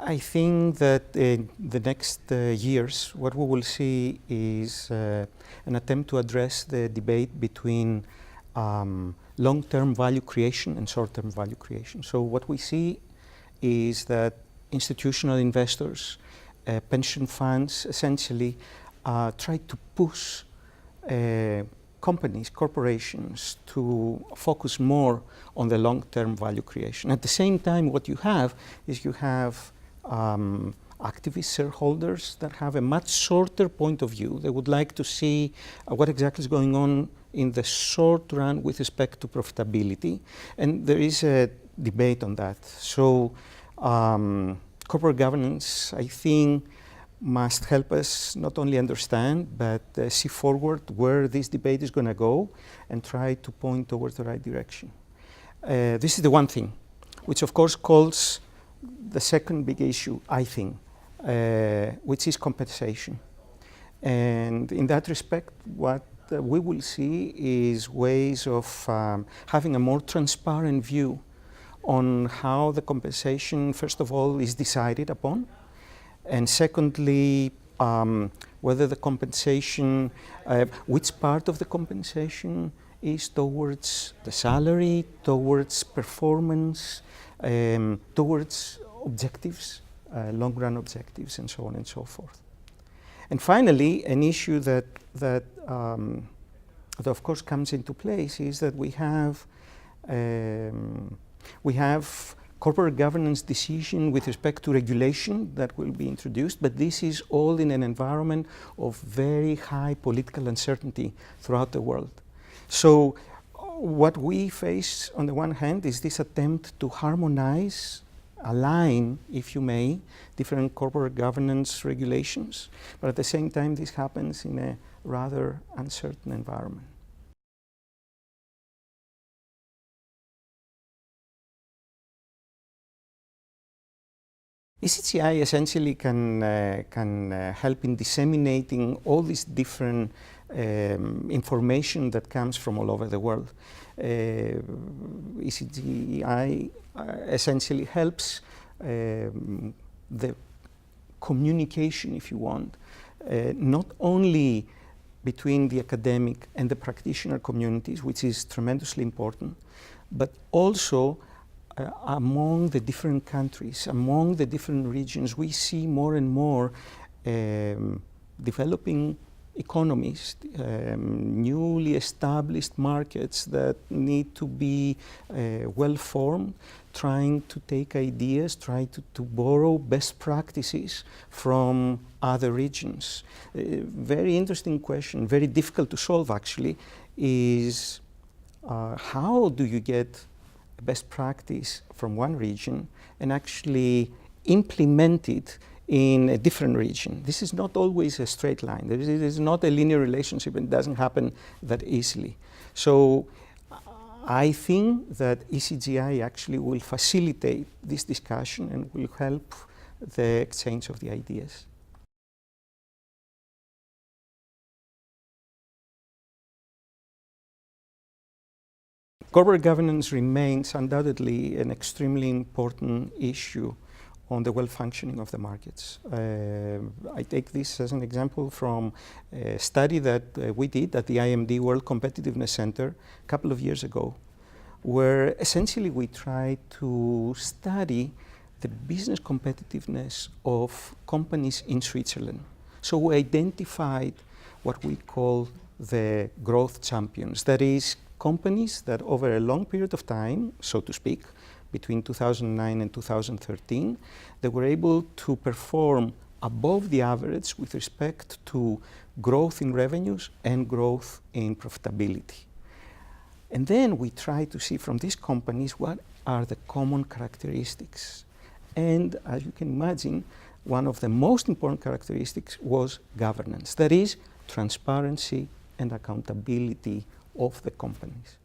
I think that in the next years, what we will see is an attempt to address the debate between long-term value creation and short-term value creation. So what we see is that institutional investors, pension funds, essentially try to push companies, corporations, to focus more on the long-term value creation. At the same time, what you have is you have activist shareholders that have a much shorter point of view. They would like to see what exactly is going on in the short run with respect to profitability. And there is a debate on that. So corporate governance, I think, must help us not only understand, but see forward where this debate is going to go and try to point towards the right direction. This is the one thing, which of course calls the second big issue, I think, which is compensation. And in that respect, what we will see is ways of having a more transparent view on how the compensation, first of all, is decided upon. And secondly, whether the compensation, which part of the compensation is towards the salary, towards performance, towards objectives, long-run objectives, and so on and so forth. And finally, an issue that of course comes into place is that we have corporate governance decision with respect to regulation that will be introduced, but this is all in an environment of very high political uncertainty throughout the world. So what we face on the one hand is this attempt to harmonize, align, if you may, different corporate governance regulations, but at the same time this happens in a rather uncertain environment. ECGI essentially can help in disseminating all this different information that comes from all over the world. ECGI essentially helps the communication, if you want, not only between the academic and the practitioner communities, which is tremendously important, but also among the different countries, among the different regions. We see more and more developing economies, newly established markets that need to be well-formed, trying to take ideas, try to borrow best practices from other regions. Very interesting question, very difficult to solve actually, is how do you get best practice from one region and actually implement it in a different region? This is not always a straight line. There is not a linear relationship, and it doesn't happen that easily. So I think that ECGI actually will facilitate this discussion and will help the exchange of the ideas. Corporate governance remains undoubtedly an extremely important issue on the well-functioning of the markets. I take this as an example from a study that we did at the IMD World Competitiveness Center a couple of years ago, where essentially we tried to study the business competitiveness of companies in Switzerland. So we identified what we call the growth champions. That is, companies that over a long period of time, so to speak, between 2009 and 2013, they were able to perform above the average with respect to growth in revenues and growth in profitability. And then we try to see from these companies what are the common characteristics. And as you can imagine, one of the most important characteristics was governance. That is, transparency and accountability of the companies.